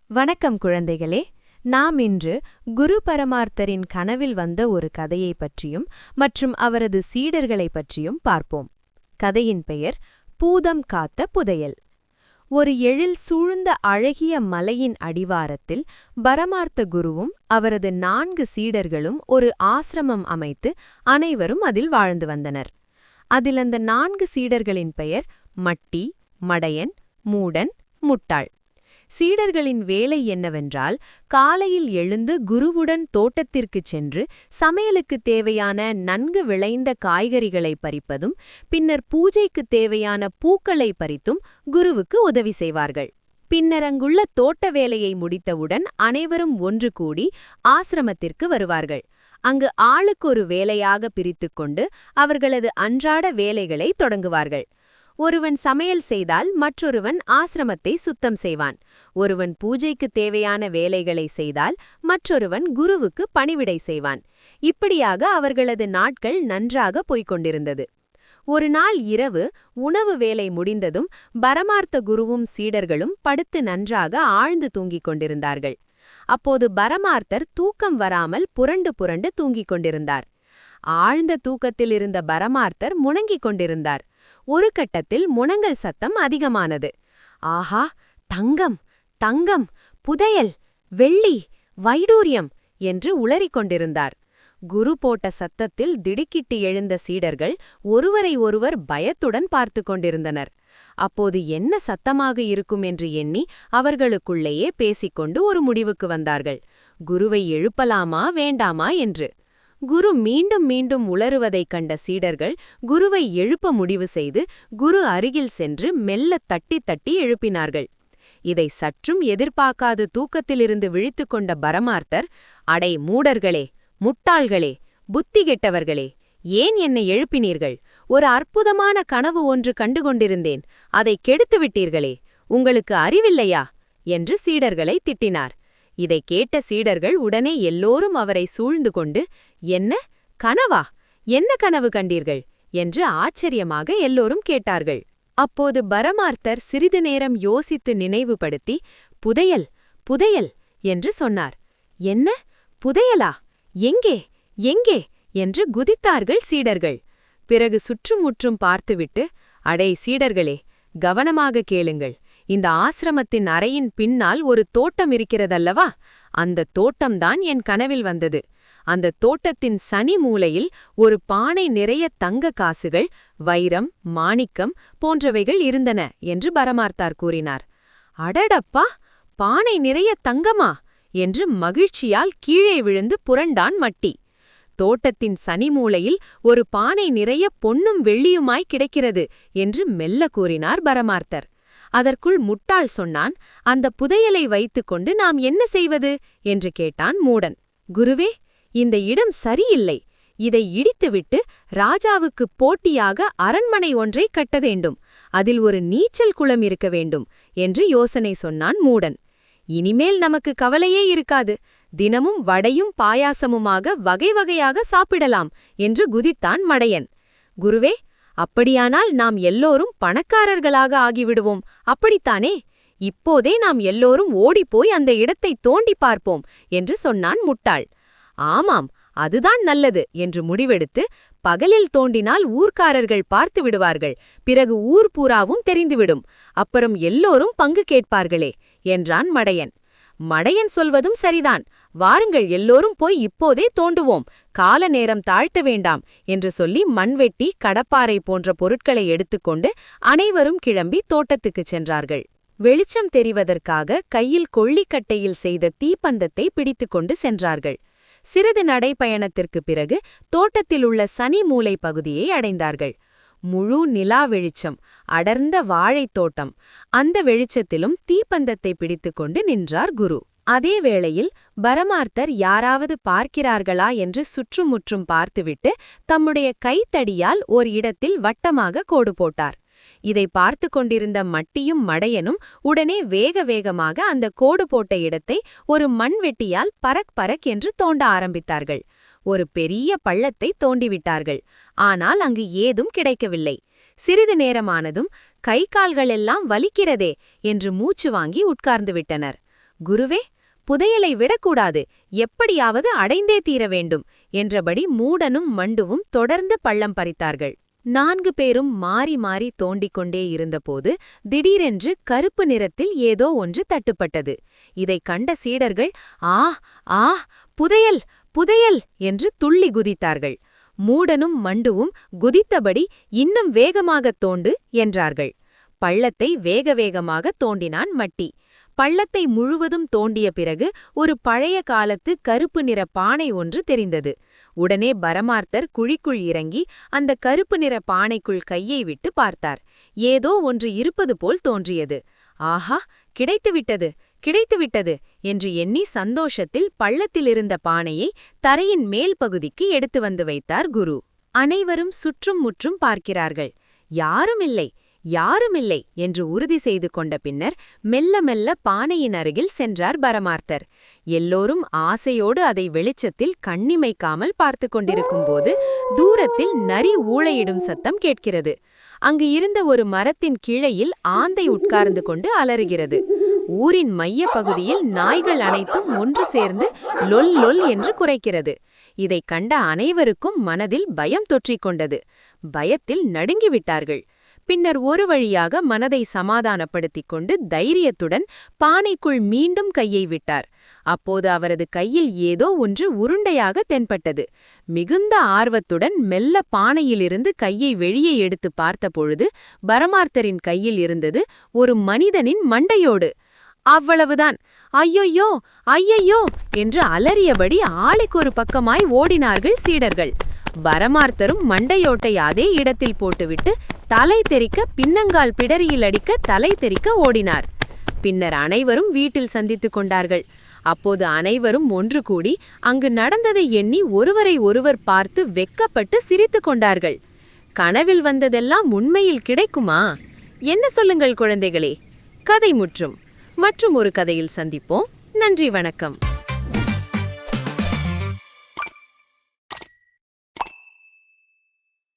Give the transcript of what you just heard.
வணக்கம் குழந்தைகளே. நாம் இன்று குரு பரமார்த்தரின் கனவில் வந்த ஒரு கதையைப் பற்றியும் மற்றும் அவரது சீடர்களைப் பற்றியும் பார்ப்போம். கதையின் பெயர் பூதம் காத்த புதையல். ஒரு எழில் சூழ்ந்த அழகிய மலையின் அடிவாரத்தில் பரமார்த்த குருவும் அவரது 4 சீடர்களும் ஒரு ஆசிரமம் அமைத்து அனைவரும் அதில் வாழ்ந்து வந்தனர். அதில் அந்த 4 சீடர்களின் பெயர் மட்டி, மடையன், மூடன், முட்டாள். சீடர்களின் வேலை என்னவென்றால், காலையில் எழுந்து குருவுடன் தோட்டத்திற்குச் சென்று சமையலுக்குத் தேவையான நன்கு விளைந்த காய்கறிகளை பறிப்பதும் பின்னர் பூஜைக்குத் தேவையான பூக்களை பறித்தும் குருவுக்கு உதவி செய்வார்கள். பின்னர் அங்குள்ள தோட்ட வேலையை முடித்தவுடன் அனைவரும் ஒன்று கூடி ஆசிரமத்திற்கு வருவார்கள். அங்கு ஆளுக்கொரு வேலையாக பிரித்துக்கொண்டு அவர்களது அன்றாட வேலைகளை தொடங்குவார்கள். ஒருவன் சமையல் செய்தால் மற்றொருவன் ஆசிரமத்தை சுத்தம் செய்வான். ஒருவன் பூஜைக்கு தேவையான வேலைகளை செய்தால் மற்றொருவன் குருவுக்கு பணிவிடை செய்வான். இப்படியாக அவர்களது நாட்கள் நன்றாக போய்க் கொண்டிருந்தது. ஒரு நாள் இரவு உணவு வேலை முடிந்ததும் பரமார்த்த குருவும் சீடர்களும் படுத்து நன்றாக ஆழ்ந்து தூங்கிக் கொண்டிருந்தார்கள். அப்போது பரமார்த்தர் தூக்கம் வராமல் புரண்டு புரண்டு தூங்கிக் கொண்டிருந்தார். ஆழ்ந்த தூக்கத்தில் இருந்த பரமார்த்தர் முணங்கிக் கொண்டிருந்தார். ஒரு கட்டத்தில் முனங்கல் சத்தம் அதிகமானது. ஆஹா, தங்கம், தங்கம், புதையல், வெள்ளி, வைடூரியம் என்று உளறிக் கொண்டிருந்தார். குரு போட்ட சத்தத்தில் திடுக்கிட்டு எழுந்த சீடர்கள் ஒருவரை ஒருவர் பயத்துடன் பார்த்து கொண்டிருந்தனர். அப்போது என்ன சத்தமாக இருக்கும் என்று எண்ணி அவர்களுக்குள்ளேயே பேசிக்கொண்டு ஒரு முடிவுக்கு வந்தார்கள். குருவை எழுப்பலாமா வேண்டாமா என்று. குரு மீண்டும் மீண்டும் உளறுவதைக் கண்ட சீடர்கள் குருவை எழுப்ப முடிவு செய்து குரு அருகில் சென்று மெல்ல தட்டி தட்டி எழுப்பினார்கள். இதை சற்றும் எதிர்பார்க்காது தூக்கத்திலிருந்து விழித்து கொண்ட பரமார்த்தர், அடை மூடர்களே, முட்டாள்களே, புத்தி கெட்டவர்களே, ஏன் என்னை எழுப்பினீர்கள்? ஒரு அற்புதமான கனவு ஒன்று கண்டுகொண்டிருந்தேன், அதை கெடுத்துவிட்டீர்களே, உங்களுக்கு அறிவில்லையா என்று சீடர்களை திட்டினார். இதை கேட்ட சீடர்கள் உடனே எல்லோரும் அவரை சூழ்ந்து கொண்டு, என்ன கனவா? என்ன கனவு கண்டீர்கள் என்று ஆச்சரியமாக எல்லோரும் கேட்டார்கள். அப்போது பரமார்த்தர் சிறிது நேரம் யோசித்து நினைவுபடுத்தி, புதையல், புதையல் என்று சொன்னார். என்ன புதையலா? எங்கே எங்கே என்று குதித்தார்கள் சீடர்கள். பிறகு சுற்றுமுற்றும் பார்த்துவிட்டு, அடே சீடர்களே, கவனமாக கேளுங்கள். இந்த ஆசிரமத்தின் அறையின் பின்னால் ஒரு தோட்டம் இருக்கிறதல்லவா? அந்த தோட்டம்தான் என் கனவில் வந்தது. அந்த தோட்டத்தின் சனி மூலையில் ஒரு பானை நிறைய தங்க காசுகள், வைரம், மாணிக்கம் போன்றவைகள் இருந்தன என்று பரமார்த்தார் கூறினார். அடடப்பா, பானை நிறைய தங்கமா என்று மகிழ்ச்சியால் கீழே விழுந்து புரண்டான் மட்டி. தோட்டத்தின் சனி மூலையில் ஒரு பானை நிறைய பொன்னும் வெள்ளியுமாய் கிடைக்கிறது என்று மெல்ல கூறினார் பரமார்த்தர். அதற்குள் முட்டாள் சொன்னான், அந்த புதையலை வைத்துக்கொண்டு நாம் என்ன செய்வது என்று கேட்டான் மூடன். குருவே, இந்த இடம் சரியில்லை. இதை இடித்துவிட்டு ராஜாவுக்கு போட்டியாக அரண்மனை ஒன்றை கட்ட வேண்டும். அதில் ஒரு நீச்சல் குளம் இருக்க வேண்டும் என்று யோசனை சொன்னான் மூடன். இனிமேல் நமக்கு கவலையே இருக்காது. தினமும் வடையும் பாயாசமுமாக வகை வகையாக சாப்பிடலாம் என்று குதித்தான் மடையன். குருவே, அப்படியானால் நாம் எல்லோரும் பணக்காரர்களாக ஆகிவிடுவோம், அப்படித்தானே? இப்போதே நாம் எல்லோரும் ஓடிப்போய் அந்த இடத்தை தோண்டி பார்ப்போம் என்று சொன்னான் முட்டாள். ஆமாம், அதுதான் நல்லது என்று முடிவெடுத்து, பகலில் தோண்டினால் ஊர்க்காரர்கள் பார்த்து விடுவார்கள். பிறகு ஊர் பூராவும் தெரிந்துவிடும். அப்புறம் எல்லோரும் பங்கு கேட்பார்களே என்றான் மடையன். மடையன் சொல்வதும் சரிதான். வாருங்கள், எல்லோரும் போய் இப்போதே தோண்டுவோம். கால நேரம் தாழ்த்த வேண்டாம் என்று சொல்லி மண்வெட்டி, கடப்பாரை போன்ற பொருட்களை எடுத்துக்கொண்டு அனைவரும் கிளம்பி தோட்டத்துக்குச் சென்றார்கள். வெளிச்சம் தெரிவதற்காக கையில் கொள்ளிக்கட்டையில் செய்த தீப்பந்தத்தை பிடித்துக்கொண்டு சென்றார்கள். சிறிது நடைப்பயணத்திற்கு பிறகு தோட்டத்திலுள்ள சனி மூலை பகுதியை அடைந்தார்கள். முழு நிலா வெளிச்சம், அடர்ந்த வாழைத் தோட்டம். அந்த வெளிச்சத்திலும் தீப்பந்தத்தை பிடித்துக்கொண்டு நின்றார் குரு. அதே வேளையில் பரமார்த்தர் யாராவது பார்க்கிறார்களா என்று சுற்றுமுற்றும் பார்த்துவிட்டு தம்முடைய கைத்தடியால் ஓர் இடத்தில் வட்டமாக கோடு போட்டார். இதை பார்த்து கொண்டிருந்த மட்டியும் மடையனும் உடனே வேக வேகமாக அந்த கோடு போட்ட இடத்தை ஒரு மண்வெட்டியால் பரக் பரக் என்று தோண்ட ஆரம்பித்தார்கள். ஒரு பெரிய பள்ளத்தை தோண்டிவிட்டார்கள். ஆனால் அங்கு ஏதும் கிடைக்கவில்லை. சிறிது நேரமானதும் கை கால்களெல்லாம் வலிக்கிறதே என்று மூச்சு வாங்கி உட்கார்ந்து விட்டனர். குருவே, புதையலை விடக்கூடாது, எப்படியாவது அடைந்தே தீர வேண்டும் என்றபடி மூடனும் மண்டுவும் தொடர்ந்து பள்ளம் பறித்தார்கள். 4 பேரும் மாறி மாறி தோண்டிக் கொண்டே இருந்தபோது திடீரென்று கருப்பு நிறத்தில் ஏதோ ஒன்று தட்டுப்பட்டது. இதைக் கண்ட சீடர்கள், ஆ ஆ, புதையல் புதையல் என்று துள்ளி குதித்தார்கள். மூடனும் மண்டுவும் குதித்தபடி, இன்னும் வேகமாகத் தோண்டு என்றார்கள். பள்ளத்தை வேக வேகமாக தோண்டினான் மட்டி. பள்ளத்தை முழுவதும் தோண்டிய பிறகு ஒரு பழைய காலத்து கருப்பு நிற பானை ஒன்று தெரிந்தது. உடனே பரமார்த்தர் குழிக்குள் இறங்கி அந்த கருப்பு நிற பானைக்குள் கையை விட்டு பார்த்தார். ஏதோ ஒன்று இருப்பது போல் தோன்றியது. ஆஹா, கிடைத்துவிட்டது கிடைத்துவிட்டது என்று எண்ணி சந்தோஷத்தில் பள்ளத்திலிருந்த பானையை தரையின் மேல் பகுதிக்கு எடுத்து வந்து வைத்தார் குரு. அனைவரும் சுற்றும் முற்றும் பார்க்கிறார்கள். யாருமில்லை யாருமில்லை என்று உறுதி செய்து கொண்ட பின்னர் மெல்ல மெல்ல பானையின் அருகில் சென்றார் பரமார்த்தர். எல்லோரும் ஆசையோடு அதை வெளிச்சத்தில் கண்ணிமைக்காமல் பார்த்து கொண்டிருக்கும்போது தூரத்தில் நரி ஊளையிடும் சத்தம் கேட்கிறது. அங்கு இருந்த ஒரு மரத்தின் கிளையில் ஆந்தை உட்கார்ந்து கொண்டு அலறுகிறது. ஊரின் மைய பகுதியில் நாய்கள் அனைத்தும் ஒன்று சேர்ந்து லொல் லொல் என்று குரைக்கிறது. இதைக் கண்ட அனைவருக்கும் மனதில் பயம் தொற்றிக் கொண்டது. பயத்தில் நடுங்கிவிட்டார்கள். பின்னர் ஒரு வழியாக மனதை சமாதானப்படுத்திக் கொண்டு தைரியத்துடன் பானைக்குள் மீண்டும் கையை விட்டார். அப்போது அவரது கையில் ஏதோ ஒன்று உருண்டையாக தென்பட்டது. மிகுந்த ஆர்வத்துடன் மெல்ல பானையிலிருந்து கையை வெளியே எடுத்து பார்த்தபொழுது பரமார்த்தரின் கையில் இருந்தது ஒரு மனிதனின் மண்டையோடு. அவ்வளவுதான். ஐயையோ ஐயையோ என்று அலறியபடி ஆளுக்கொரு பக்கமாய் ஓடினார்கள் சீடர்கள். பரமார்த்தரும் மண்டையோட்டை அதே இடத்தில் போட்டுவிட்டு தலை தெறிக்க பின்னங்கால் பிடரியில் அடிக்க தலை தெறிக்க ஓடினார். பின்னர் அனைவரும் வீட்டில் சந்தித்துக் கொண்டார்கள். அப்போது அனைவரும் ஒன்று கூடி அங்கு நடந்ததை எண்ணி ஒருவரை ஒருவர் பார்த்து வெக்கப்பட்டு சிரித்து கொண்டார்கள். கனவில் வந்ததெல்லாம் உண்மையில் கிடைக்குமா? என்ன சொல்லுங்கள் குழந்தைகளே. கதை முற்றும். மற்றும் ஒரு கதையில் சந்திப்போம். நன்றி, வணக்கம்.